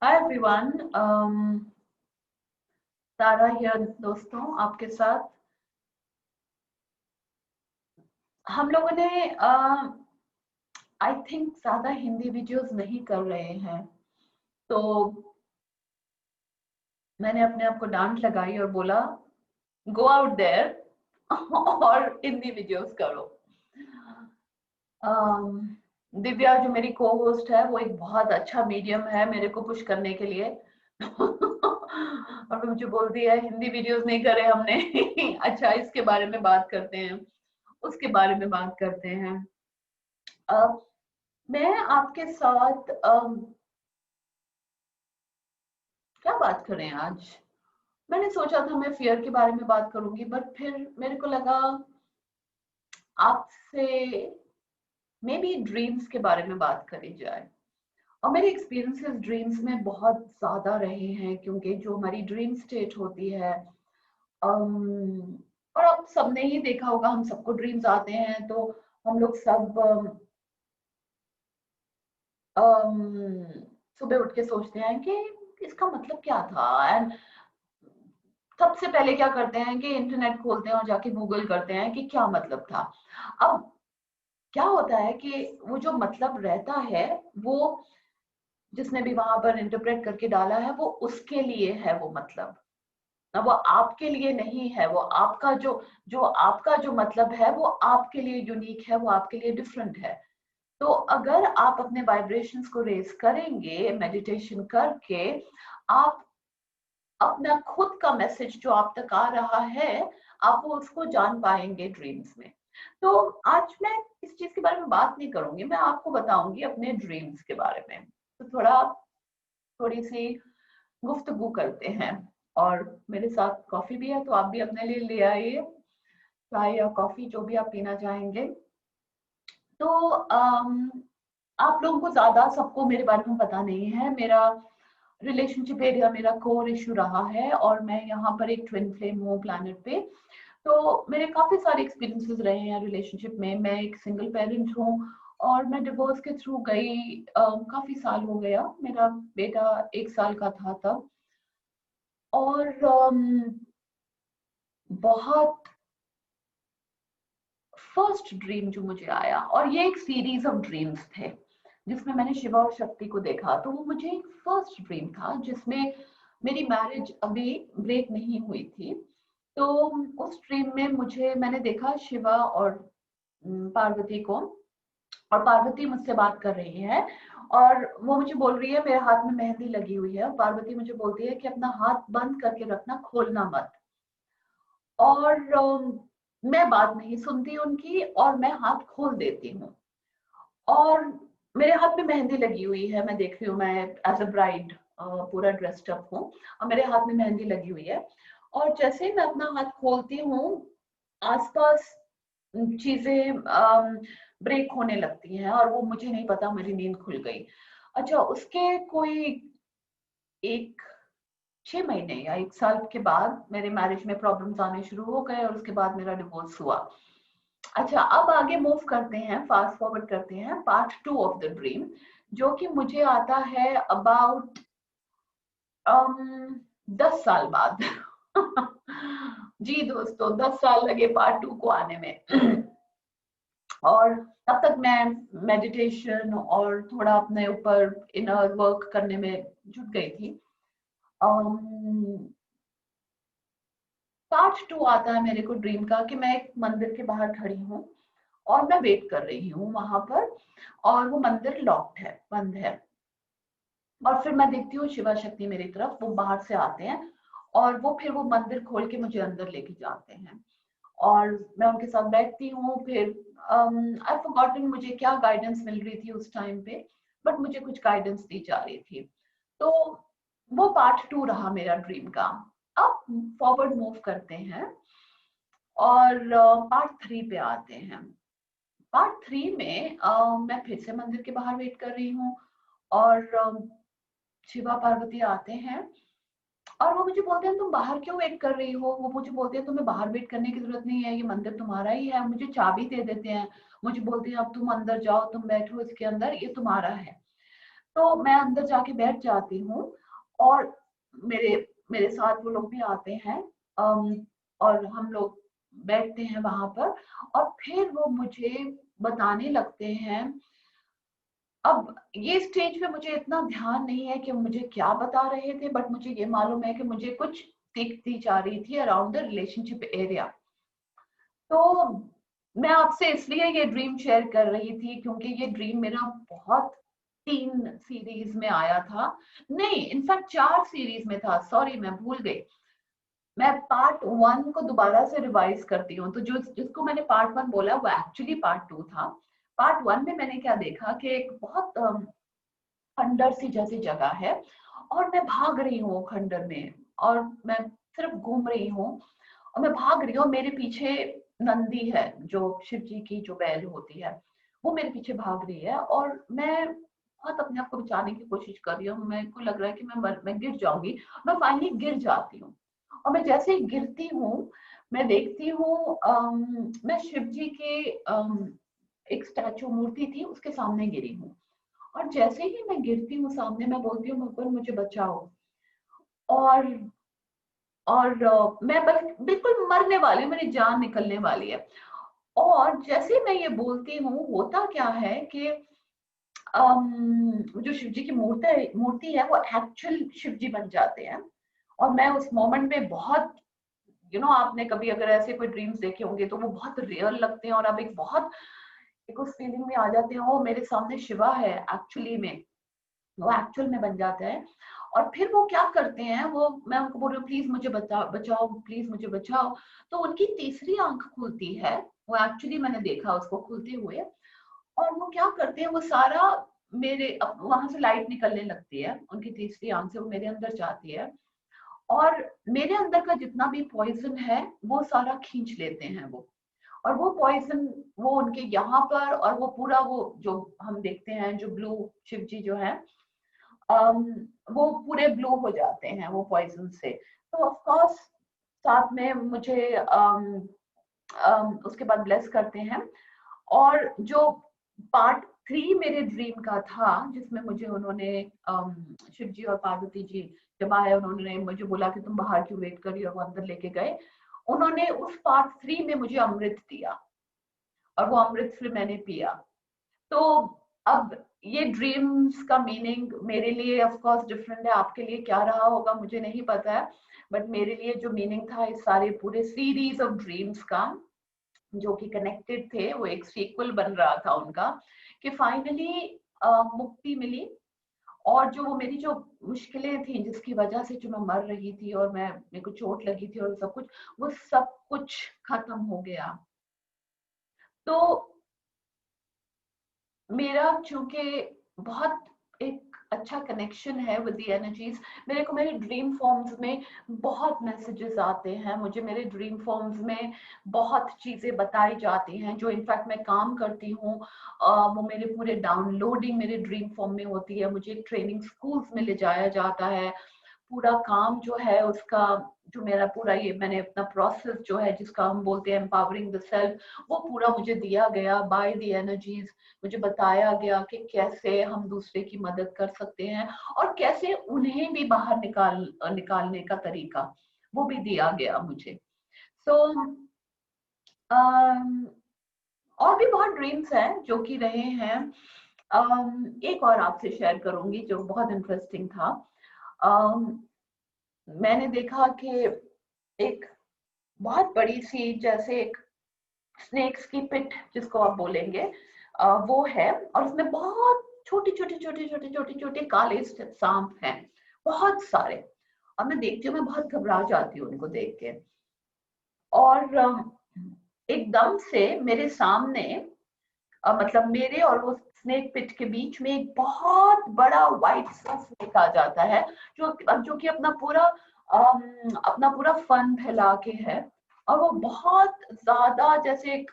Hi everyone. Tara here दोस्तों, आपके साथ हम लोगों ने आई थिंक ज्यादा हिंदी वीडियोस नहीं कर रहे हैं, तो मैंने अपने आप को डांट लगाई और बोला गो आउट देयर और हिंदी वीडियोस करो। दिव्या जो मेरी को होस्ट है वो एक बहुत अच्छा मीडियम है मेरे को पुश करने के लिए और वो मुझे बोलती है हिंदी वीडियोस नहीं करे हमने अच्छा इसके बारे में बात करते हैं, उसके बारे में बात करते हैं। अब मैं आपके साथ क्या बात करें आज। मैंने सोचा था मैं फियर के बारे में बात करूंगी, बट फिर मेरे को लगा आपसे मे बी ड्रीम्स के बारे में बात करी जाए। और मेरे एक्सपीरियंसेस ड्रीम्स में बहुत ज्यादा रहे हैं, क्योंकि जो हमारी ड्रीम स्टेट होती है और आप सबने ही देखा होगा, हम सबको ड्रीम्स आते हैं तो हम लोग सब सुबह उठ के सोचते हैं कि इसका मतलब क्या था। एंड सबसे पहले क्या करते हैं कि इंटरनेट खोलते हैं और जाके गूगल करते हैं कि क्या मतलब था। अब क्या होता है कि वो जो मतलब रहता है वो जिसने भी वहां पर इंटरप्रेट करके डाला है वो उसके लिए है वो मतलब। अब वो आपके लिए नहीं है, वो आपका जो आपका जो मतलब है वो आपके लिए यूनिक है, वो आपके लिए डिफरेंट है। तो अगर आप अपने वाइब्रेशंस को रेज करेंगे मेडिटेशन करके, आप अपना खुद का मैसेज जो आप तक आ रहा है आप वो उसको जान पाएंगे ड्रीम्स में। तो आज मैं इस चीज के बारे में बात नहीं करूंगी, मैं आपको बताऊंगी अपने ड्रीम्स के बारे में। तो थोड़ी सी गुफ्तगू करते हैं। और मेरे साथ कॉफी भी है तो आप भी अपने लिए ले आइए, चाय या कॉफी जो भी आप पीना चाहेंगे। तो आप लोगों को ज्यादा सबको मेरे बारे में पता नहीं है। मेरा रिलेशनशिप एरिया मेरा कोर इशू रहा है और मैं यहाँ पर एक ट्विन फ्लेम हूँ प्लैनेट पे। तो मेरे काफी सारे एक्सपीरियंसेस रहे हैं रिलेशनशिप में। मैं एक सिंगल पेरेंट हूँ और मैं डिवोर्स के थ्रू गई। काफी साल हो गया, मेरा बेटा 1 साल का था तब। और बहुत फर्स्ट ड्रीम जो मुझे आया, और ये एक सीरीज ऑफ ड्रीम्स थे जिसमें मैंने शिवा और शक्ति को देखा, तो वो मुझे एक फर्स्ट ड्रीम था जिसमें मेरी मैरिज अभी ब्रेक नहीं हुई थी। तो उस ड्रीम में मैंने देखा शिवा और पार्वती को, और पार्वती मुझसे बात कर रही है और वो मुझे बोल रही है मेरे हाथ में मेहंदी लगी हुई है। पार्वती मुझे बोलती है कि अपना हाथ बंद करके रखना, खोलना मत। और मैं बात नहीं सुनती उनकी और मैं हाथ खोल देती हूँ। और मेरे हाथ में मेहंदी लगी हुई है, मैं देख रही हूँ, मैं एज अ ब्राइड पूरा ड्रेस्ड अप हूँ और मेरे हाथ में मेहंदी लगी हुई है। और जैसे ही मैं अपना हाथ खोलती हूँ आसपास चीजें ब्रेक होने लगती हैं और वो मुझे नहीं पता, मेरी नींद खुल गई। अच्छा, उसके कोई एक 6 महीने या 1 साल के बाद मेरे मैरिज में प्रॉब्लम्स आने शुरू हो गए और उसके बाद मेरा डिवोर्स हुआ। अच्छा, अब आगे मूव करते हैं, फास्ट फॉरवर्ड करते हैं, पार्ट 2 ऑफ द ड्रीम, जो कि मुझे आता है अबाउट 10 साल बाद। जी दोस्तों, 10 साल लगे पार्ट 2 को आने में। और तब तक मैं मेडिटेशन और थोड़ा अपने ऊपर इनर वर्क करने में जुट गई थी। पार्ट 2 आता है मेरे को ड्रीम का कि मैं एक मंदिर के बाहर खड़ी हूँ और मैं वेट कर रही हूँ वहां पर, और वो मंदिर लॉक्ड है, बंद है। और फिर मैं देखती हूँ शिवा शक्ति मेरी तरफ वो बाहर से आते हैं और वो फिर वो मंदिर खोल के मुझे अंदर लेके जाते हैं और मैं उनके साथ बैठती हूँ। फिर आई फॉरगॉटन मुझे क्या गाइडेंस मिल रही थी उस टाइम पे, बट मुझे कुछ गाइडेंस दी जा रही थी। तो वो पार्ट 2 रहा मेरा ड्रीम का। अब फॉरवर्ड मूव करते हैं और पार्ट 3 पे आते हैं। पार्ट 3 में मैं फिर से मंदिर के बाहर वेट कर रही हूँ और शिवा पार्वती आते हैं और वो मुझे बोलते हैं तुम बाहर क्यों वेट कर रही हो। वो मुझे बोलते हैं तुम्हें बाहर वेट करने की जरूरत नहीं है, ये मंदिर तुम्हारा ही है। मुझे चाबी दे देते हैं, मुझे बोलते हैं अब तुम अंदर जाओ, तुम बैठो इसके अंदर, ये तुम्हारा है। तो मैं अंदर जाके बैठ जाती हूँ और मेरे मेरे साथ वो लोग भी आते हैं, और हम लोग बैठते हैं वहां पर, और फिर वो मुझे बताने लगते हैं। अब ये स्टेज पे मुझे इतना ध्यान नहीं है कि मुझे क्या बता रहे थे, बट मुझे ये मालूम है कि मुझे कुछ सीख दी जा रही थी अराउंड द रिलेशनशिप एरिया। तो मैं आपसे इसलिए ये ड्रीम शेयर कर रही थी क्योंकि ये ड्रीम मेरा बहुत 3 सीरीज में आया था, नहीं इनफैक्ट 4 सीरीज में था, सॉरी मैं भूल गई। मैं पार्ट 1 को दोबारा से रिवाइज करती हूँ, तो जो जिसको मैंने पार्ट 1 बोला वो एक्चुअली पार्ट 2 था। पार्ट 1 में मैंने क्या देखा कि एक बहुत खंडर सी जैसी जगह है, और मैं भाग रही हूँ खंडर में, और मैं सिर्फ घूम रही हूँ, और मैं भाग रही हूँ, मेरे पीछे नंदी है जो शिव जी की जो बैल होती है, वो मेरे पीछे भाग रही है, और मैं बहुत अपने आप को बचाने की कोशिश कर रही हूँ, मेरे को लग रहा है कि मैं गिर जाऊंगी। मैं फाइनली गिर जाती हूँ, और मैं जैसे ही गिरती हूँ मैं देखती हूँ मैं शिव जी के एक स्टैचू मूर्ति थी उसके सामने गिरी हूँ, और जैसे ही मैं गिरती हूँ सामने, मैं बोलती हूँ भगवान मुझे बचाओ। और मैं बस बिल्कुल मरने वाली हूँ, मेरी जान निकलने वाली है। और जैसे मैं ये बोलती हूँ, होता क्या है कि जो शिव जी की मूर्ति है वो एक्चुअल शिव जी बन जाते हैं। और मैं उस मोमेंट में बहुत, आपने कभी अगर ऐसे कोई ड्रीम्स देखे होंगे तो वो बहुत रियल लगते हैं, और आप एक उस फीलिंग में आ जाते हैं, ओ मेरे सामने शिवा है एक्चुअली में, वो एक्चुअल में बन जाता है। और फिर वो क्या करते हैं, वो मैं उनको बोल रही हूँ प्लीज मुझे बचाओ बचाओ, प्लीज मुझे बचाओ। तो उनकी तीसरी आंख खुलती है, वो एक्चुअली मैंने देखा उसको खुलते हुए, और वो क्या करते हैं, वो सारा मेरे वहां से लाइट निकलने लगती है उनकी तीसरी आंख से, वो मेरे अंदर जाती है, और मेरे अंदर का जितना भी पॉइजन है वो सारा खींच लेते हैं वो। और वो पॉइजन वो उनके यहाँ पर, और वो पूरा वो जो हम देखते हैं जो ब्लू शिव जी जो है, अम, वो पूरे ब्लू हो जाते हैं वो पॉइजन से। तो ऑफ कोर्स साथ में मुझे उसके बाद ब्लेस करते हैं। और जो पार्ट 3 मेरे ड्रीम का था, जिसमें मुझे उन्होंने शिव जी और पार्वती जी जब आए, उन्होंने मुझे बोला कि तुम बाहर क्यों वेट करी, और वो अंदर लेके गए। उन्होंने उस पार्ट 3 में मुझे अमृत दिया, और वो अमृत फिर मैंने पिया। तो अब ये ड्रीम्स का मीनिंग मेरे लिए ऑफ कोर्स डिफरेंट है, आपके लिए क्या रहा होगा मुझे नहीं पता है, बट मेरे लिए जो मीनिंग था इस सारे पूरे सीरीज ऑफ ड्रीम्स का, जो कि कनेक्टेड थे, वो एक सीक्वल बन रहा था उनका, कि फाइनली मुक्ति मिली। और जो वो मेरी जो मुश्किलें थी जिसकी वजह से जो मैं मर रही थी, और मेरे को चोट लगी थी और सब कुछ, वो सब कुछ खत्म हो गया। तो मेरा चूंकि बहुत एक अच्छा कनेक्शन है विद द एनर्जीज, मेरे को मेरे ड्रीम फॉर्म्स में बहुत मैसेजेस आते हैं, मुझे मेरे ड्रीम फॉर्म्स में बहुत चीजें बताई जाती हैं, जो इनफैक्ट मैं काम करती हूँ, वो मेरे पूरे डाउनलोडिंग मेरे ड्रीम फॉर्म में होती है, मुझे ट्रेनिंग स्कूल्स में ले जाया जाता है। पूरा काम जो है उसका, जो मेरा पूरा ये मैंने अपना प्रोसेस जो है जिसका हम बोलते हैं एम्पावरिंग द सेल्फ, वो पूरा मुझे दिया गया बाय द एनर्जीज। मुझे बताया गया कि कैसे हम दूसरे की मदद कर सकते हैं, और कैसे उन्हें भी बाहर निकालने का तरीका वो भी दिया गया मुझे। सो और भी बहुत ड्रीम्स हैं जो कि रहे हैं। एक और आपसे शेयर करूंगी जो बहुत इंटरेस्टिंग था। मैंने देखा कि एक बहुत बड़ी सी, जैसे एक स्नेक्स की पिट जिसको आप बोलेंगे, वो है, और उसमें बहुत छोटे छोटे छोटे छोटे छोटे छोटे काले सांप हैं, बहुत सारे। और मैं देखती हूँ, मैं बहुत घबरा जाती हूँ उनको देख के। और एकदम से मेरे सामने, मतलब मेरे और वो स्नेक पिट के बीच में एक बहुत बड़ा व्हाइट सा स्नेक आ जाता है, जो कि अपना पूरा फन फैला के है, और वो बहुत ज्यादा जैसे एक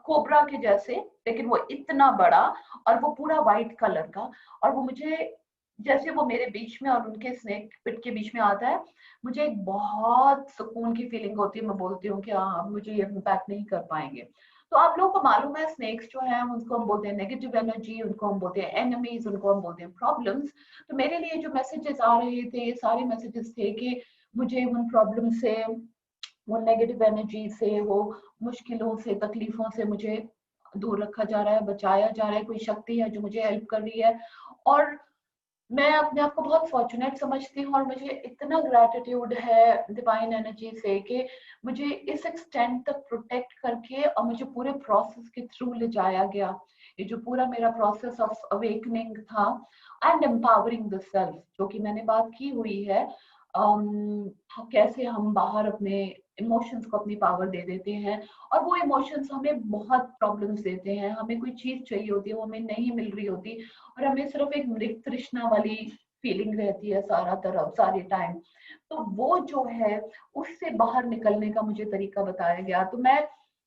कोबरा के जैसे, लेकिन वो इतना बड़ा, और वो पूरा व्हाइट कलर का। और वो मुझे, जैसे वो मेरे बीच में और उनके स्नेक पिट के बीच में आता है, मुझे एक बहुत सुकून की फीलिंग होती है, मैं बोलती हूँ कि हाँ अब मुझे ये इम्पैक्ट नहीं कर पाएंगे। तो आप लोगों को मालूम है स्नेक्स जो है उनको हम बोलते हैं नेगेटिव एनर्जी, उनको हम बोलते हैं एनिमीज, उनको हम बोलते हैं प्रॉब्लम्स। तो मेरे लिए जो मैसेजेस आ रहे थे ये सारे मैसेजेस थे कि मुझे उन प्रॉब्लम से, वो नेगेटिव एनर्जी से, वो मुश्किलों से, तकलीफों से मुझे दूर रखा जा रहा है, बचाया जा रहा है। कोई शक्ति है जो मुझे हेल्प कर रही है। और मैं अपने आप को बहुत फॉर्चुनेट समझती हूँ और मुझे इतना ग्रैटिट्यूड है डिवाइन एनर्जी से कि मुझे इस एक्सटेंट तक प्रोटेक्ट करके और मुझे पूरे प्रोसेस के थ्रू ले जाया गया। ये जो पूरा मेरा प्रोसेस ऑफ अवेकनिंग था एंड एम्पावरिंग द सेल्फ, जो कि मैंने बात की हुई है, कैसे हम बाहर अपने इमोशंस को अपनी पावर दे देते हैं और वो इमोशंस हमें बहुत प्रॉब्लम्स देते हैं। हमें कोई चीज चाहिए होती है, वो हमें नहीं मिल रही होती और हमें सिर्फ एक मृत तृष्णा वाली फीलिंग रहती है सारा तरफ सारे टाइम। तो वो जो है उससे बाहर निकलने का मुझे तरीका बताया गया। तो मैं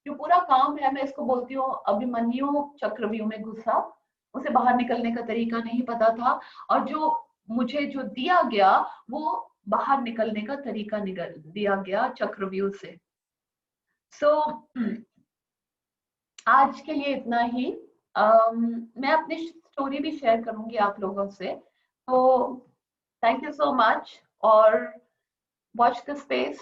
जो पूरा काम है मैं इसको बोलती हूँ अभिमन्यु चक्रव्यूह में घुसा, उसे बाहर निकलने का तरीका नहीं पता था और जो मुझे जो दिया गया वो बाहर निकलने का तरीका निकल दिया गया चक्रव्यूह से। सो आज के लिए इतना ही। मैं अपनी स्टोरी भी शेयर करूंगी आप लोगों से। तो थैंक यू सो मच और वॉच द स्पेस।